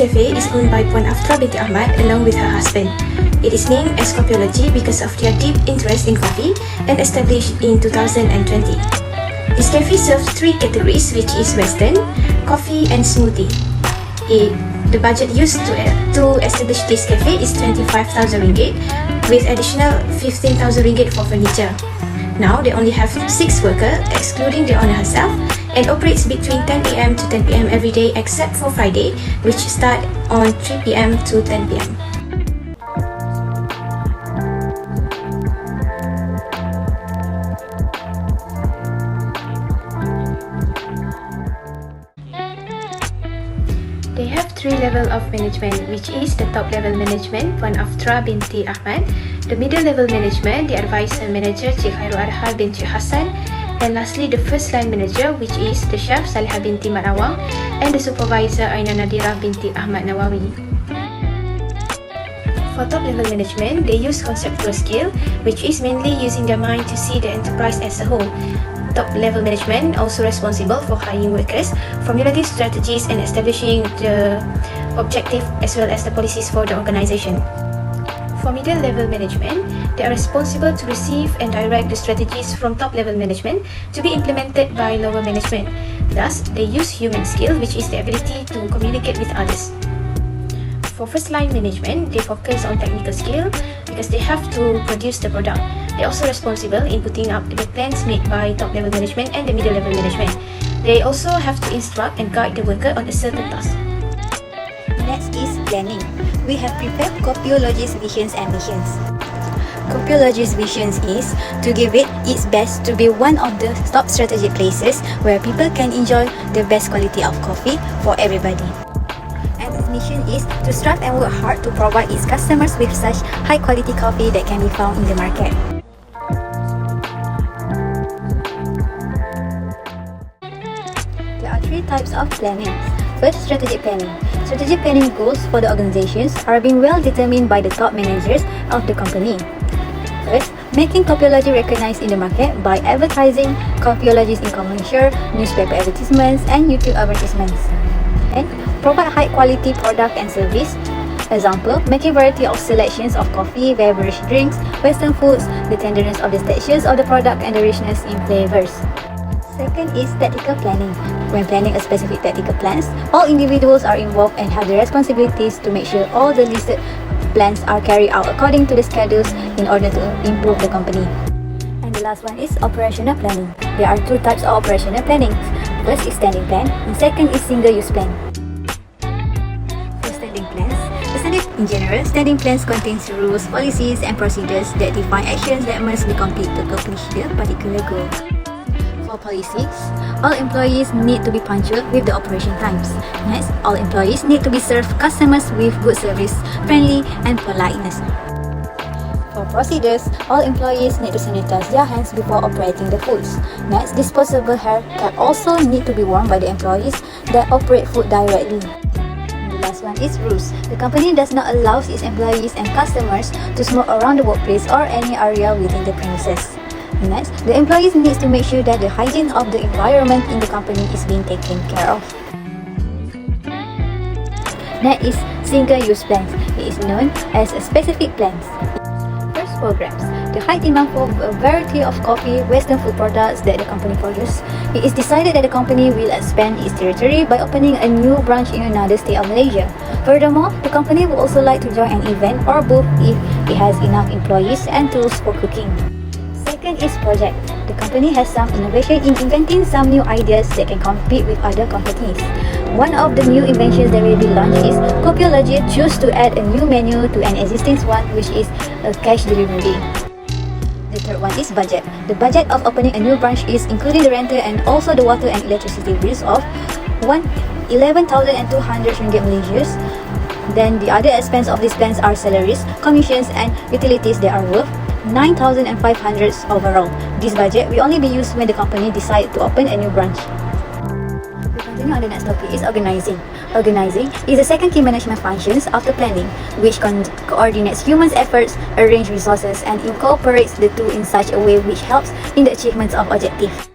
cafe is owned by Puan Aftra binti Ahmad along with her husband. It is named as Coffeeology because of their deep interest in coffee and established in 2020. This cafe serves three categories, which is Western, coffee and smoothie. The budget used to establish this cafe is 25,000 ringgit with additional 15,000 ringgit for furniture. Now they only have 6 workers excluding the owner herself and operates between 10 am to 10 pm every day except for Friday, which start on 3 pm to 10 pm. They have 3 levels of management, which is the top level management, Puan Aftra binti Ahmad, the middle level management, the advisor manager, Cik Khairul Adha binti Hassan, and lastly the first line manager, which is the chef Salihah binti Manawang, and the supervisor Aina Nadira binti Ahmad Nawawi. For top level management, they use conceptual skill, which is mainly using their mind to see the enterprise as a whole. Top level management also responsible for hiring workers, formulating strategies and establishing the objective as well as the policies for the organization. For middle level management, they are responsible to receive and direct the strategies from top level management to be implemented by lower management. Thus, they use human skill, which is the ability to communicate with others. For first line management, they focus on technical skill because they have to produce the product. They are also responsible in putting up the plans made by top level management and the middle level management. They also have to instruct and guide the worker on a certain task. Next is planning. We have prepared Coffeeology's visions and missions. Coffeeology's visions is to give it its best to be one of the top strategic places where people can enjoy the best quality of coffee for everybody. And its mission is to strive and work hard to provide its customers with such high quality coffee that can be found in the market. There are 3 types of planning. First, strategic planning. Strategic planning goals for the organizations are being well determined by the top managers of the company. First, making Coffeeology recognized in the market by advertising Coffeeologies in commercial, newspaper advertisements and YouTube advertisements. And provide high quality product and service. Example, making variety of selections of coffee, beverage drinks, western foods, the tenderness of the textures of the product and the richness in flavors. Second is tactical planning. When planning a specific tactical plans, all individuals are involved and have the responsibilities to make sure all the listed plans are carried out according to the schedules in order to improve the company. And the last one is operational planning. There are 2 types of operational planning. First is standing plan and second is single-use plan. For standing plans, in general, standing plans contains rules, policies and procedures that define actions that must be completed to accomplish the particular goal. For policies, all employees need to be punctual with the operation times. Next, all employees need to be served customers with good service, friendly and politeness. For procedures, all employees need to sanitize their hands before operating the foods. Next, disposable hair cap also need to be worn by the employees that operate food directly. And the last one is rules. The company does not allow its employees and customers to smoke around the workplace or any area within the premises. Next, the employees need to make sure that the hygiene of the environment in the company is being taken care of. Next is single-use plans. It is known as a specific plans. First, programs. The high demand for a variety of coffee, western food products that the company produces. It is decided that the company will expand its territory by opening a new branch in another state of Malaysia. Furthermore, the company would also like to join an event or booth if it has enough employees and tools for cooking. Second is project. The company has some innovation in inventing some new ideas that can compete with other companies. One of the new inventions that will be launched is Coffeeology choose to add a new menu to an existing one, which is a cash delivery. The third one is budget. The budget of opening a new branch is including the rental and also the water and electricity bills of 11,200 ringgit Malaysians. Then the other expense of these plans are salaries, commissions and utilities that are worth 9,500 overall. This budget will only be used when the company decides to open a new branch. We continue on the next topic is organizing. Organizing is the second key management functions after planning, which coordinates humans' efforts, arrange resources, and incorporates the two in such a way which helps in the achievement of objectives.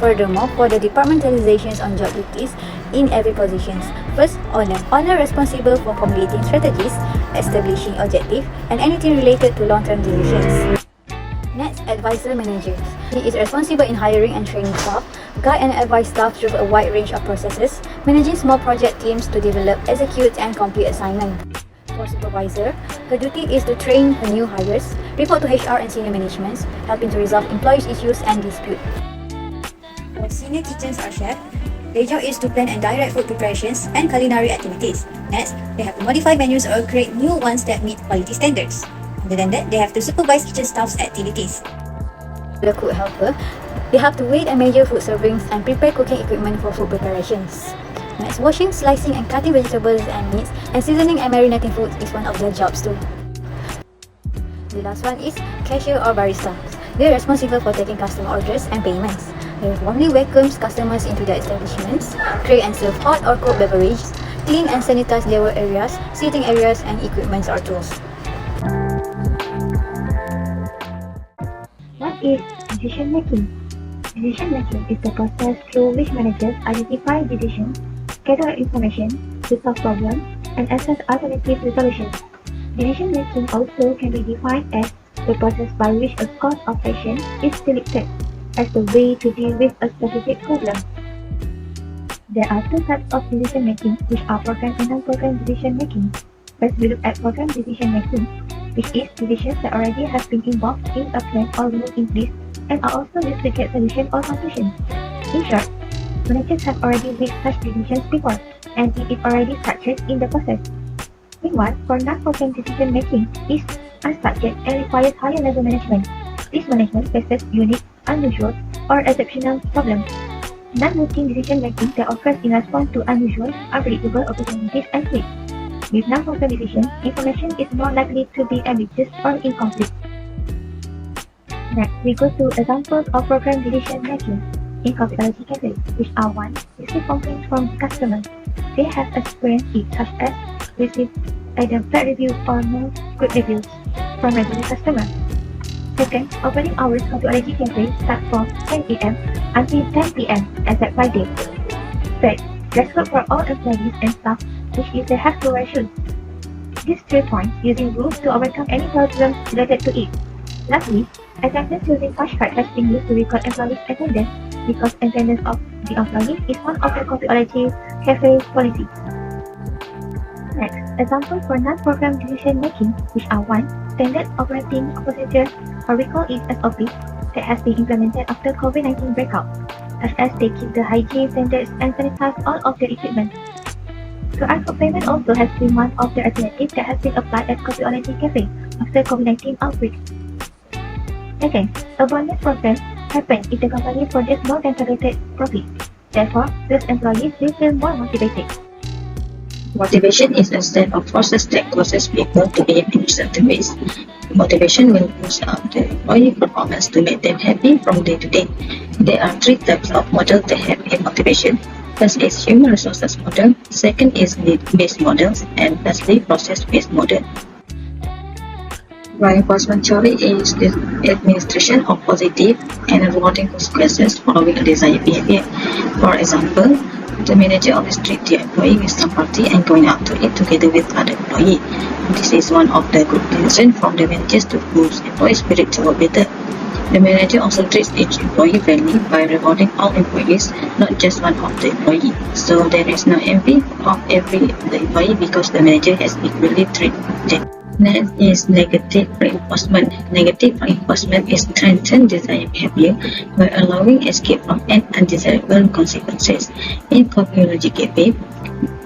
Furthermore, for the departmentalizations on job duties in every positions. First, owner. Owner responsible for formulating strategies, establishing objectives, and anything related to long-term decisions. Next, advisor managers. He is responsible in hiring and training staff, guide and advise staff through a wide range of processes, managing small project teams to develop, execute, and complete assignments. For supervisor, her duty is to train her new hires, report to HR and senior management, helping to resolve employees' issues and disputes. For senior kitchens or chef, their job is to plan and direct food preparations and culinary activities. Next, they have to modify menus or create new ones that meet quality standards. Other than that, they have to supervise kitchen staff's activities. The cook helper, they have to weigh and measure food servings and prepare cooking equipment for food preparations. Next, washing, slicing and cutting vegetables and meats, and seasoning and marinating food is one of their jobs too. The last one is cashier or baristas. They are responsible for taking customer orders and payments. They warmly welcomes customers into their establishments, create and serve hot or cold beverages, clean and sanitize their work areas, seating areas and equipment or tools. What is decision making? Decision making is the process through which managers identify decisions, gather information, resolve problems, and assess alternative resolutions. Decision making also can be defined as the process by which a course of action is selected as the way to deal with a specific problem. There are two types of decision making, which are program and non-program decision making. First, we look at program decision making, which is decisions that already have been involved in a plan or rule in place and are also used to get solution or conclusion. In short, managers have already made such decisions before, and it is already structured in the process. Meanwhile, for non-program decision making is unstructured and requires higher level management. This management faces unique, unusual, or exceptional problems. Non-routine decision making that occurs in response to unusual, unpredictable opportunities and threats. With non-program decisions, information is more likely to be ambiguous or incomplete. Next, we go to examples of program decision making in confidentiality category, which are 1. Receive complaints from customers. They have experienced it, such as receive either bad reviews or no good reviews from regular customers. Second, opening hours of the allergy cafe start from 10 a.m. until 10 p.m. except Friday. Third, dress code for all employees and staff, which is they have to wear shoes. These 3 points using rules to overcome any problems related to it. Lastly, attendance using push card has been used to record employees' attendance because attendance of the employees is one of the Coffeeology Cafe policies. Next, examples for non-program decision making, which are 1. Standard operating procedures, or we call it SOP, that has been implemented after COVID-19 breakout, such as they keep the hygiene standards and sanitize all of their equipment. To ask for payment also has been one of the alternatives that has been applied at Coffeeology Cafe after COVID-19 outbreak. Second, a bonus program happens if the company produces more than targeted profit. Therefore, those employees will feel more motivated. Motivation is a set of forces that causes people to behave in certain ways. Motivation will boost up the employee performance to make them happy from day to day. There are 3 types of models that have a motivation. First is human resources model, second is need-based models, and lastly process-based model. Reinforcement theory is the administration of positive and rewarding consequences following a desired behavior. For example, the manager always treats the employee with some party and going out to eat together with other employees. This is one of the good reasons from the managers to boost employee spirit to work better. The manager also treats each employee fairly by rewarding all employees, not just one of the employees. So there is no envy of every employee because the manager has equally treated them. Next is negative reinforcement. Negative reinforcement is strengthen desired behavior by allowing escape from undesirable consequences. In Coffeeology Cafe,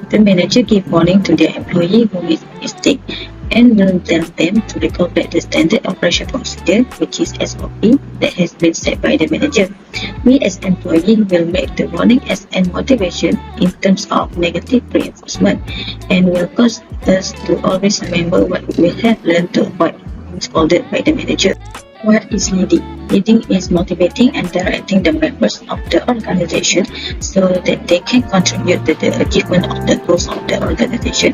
the manager gives warning to their employee who makes a mistake and will tell them to recall back the standard operation procedure, which is SOP, that has been set by the manager. We as employees will make the warning as a motivation in terms of negative reinforcement and will cause us to always remember what we have learned to avoid being scolded by the manager. What is leading? Leading is motivating and directing the members of the organization so that they can contribute to the achievement of the goals of the organization.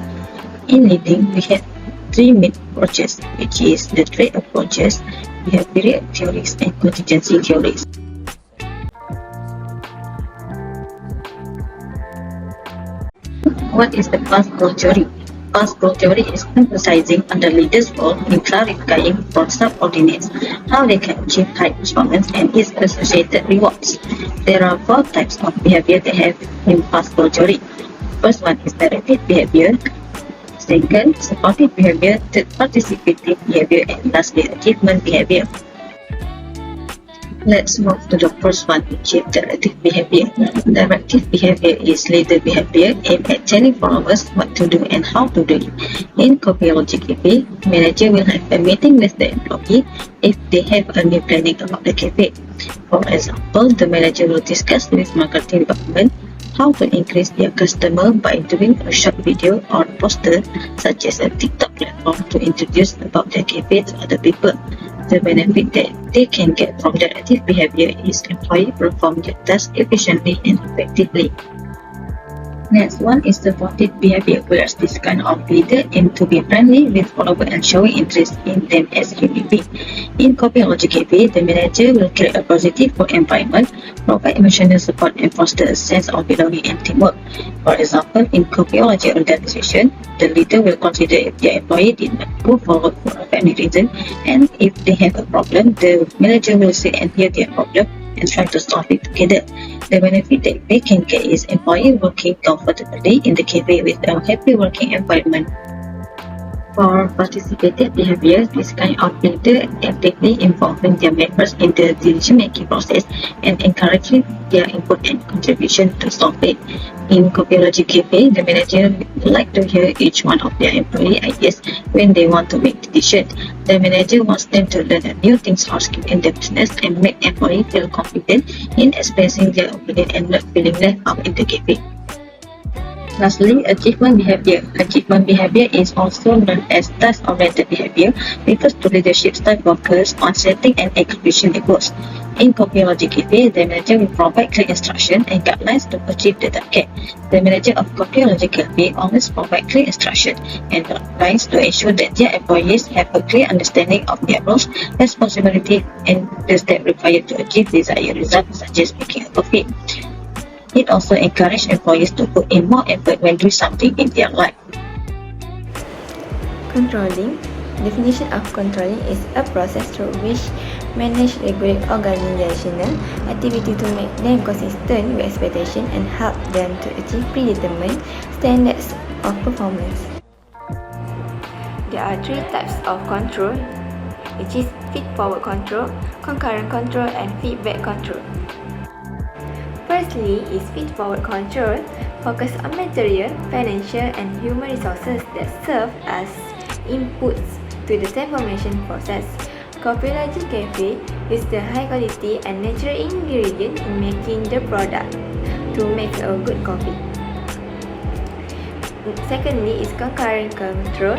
In leading, we have 3 main approaches, which is the trade approaches, behavioral theories, and contingency theories. What is the past growth theory? Past growth theory is emphasizing on the leader's role in clarifying for subordinates how they can achieve high performance and its associated rewards. There are 4 types of behavior they have in past growth theory. First one is directive behavior. Second, supportive behavior. Third, participative behavior. And lastly, achievement behavior. Let's move to the first one, which is directive behavior. Directive behavior is leader behavior aimed at telling followers what to do and how to do it. In Copiology Cafe, manager will have a meeting with the employee if they have a new planning about the cafe. For example, the manager will discuss with marketing department how to increase their customer by doing a short video or poster such as a TikTok platform to introduce about their cafe to other people. The benefit that they can get from directive behavior is employees perform their tasks efficiently and effectively. Next one is supportive behavior, whereas this kind of leader aim to be friendly with followers and showing interest in them as human beings. In Copiology Cafe, the manager will create a positive work environment, provide emotional support and foster a sense of belonging and teamwork. For example, in Copiology organization, the leader will consider if their employee did not move forward for any reason, and if they have a problem, the manager will sit and hear their problem and try to solve it together. The benefit that they can get is employee working comfortably in the cafe with a happy working environment. For participative behavior, this kind of leader actively involving their members in the decision-making process and encouraging their input and contribution to solve it. In Copiology Cafe, the manager would like to hear each one of their employee ideas when they want to make decisions. The manager wants them to learn new things or skill in the business and make employees feel confident in expressing their opinion and not feeling left out in the cafe. Lastly, achievement behavior. Achievement behavior is also known as task-oriented behavior refers to leadership style focused on setting and execution goals. In Copiology Cafe, the manager will provide clear instruction and guidelines to achieve the target. The manager of Copiology Cafe always provide clear instruction and guidelines to ensure that their employees have a clear understanding of their roles, responsibility, and the steps required to achieve desired results, such as making a profit. It also encourages employees to put in more effort when doing something in their life. Controlling. Definition of controlling is a process through which manage regulate organizational activity to make them consistent with expectation and help them to achieve predetermined standards of performance. There are 3 types of control, which is feed-forward control, concurrent control, and feedback control. Firstly is feed-forward control, focused on material, financial, and human resources that serve as inputs to the transformation process. Copiology Cafe uses the high quality and natural ingredient in making the product to make a good coffee. Secondly is concurrent control,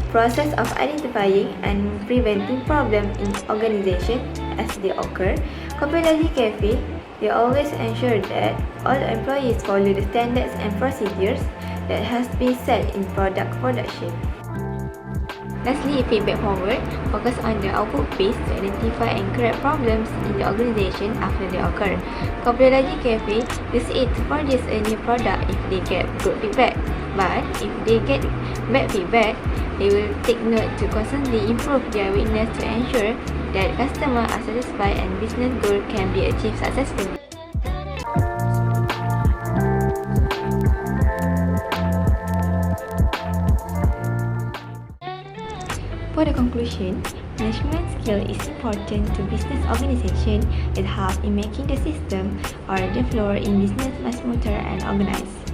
process of identifying and preventing problems in organization as they occur. Copiology Cafe, they always ensure that all employees follow the standards and procedures that has been set in product production. Lastly, feedback forward, focus on the output phase to identify and correct problems in the organization after they occur. Copiology Cafe use it to produce a new product if they get good feedback. But if they get bad feedback, they will take note to constantly improve their weakness to ensure that customers are satisfied and business goals can be achieved successfully. For the conclusion, management skill is important to business organization. It helps in making the system or the floor in business much smoother and organized.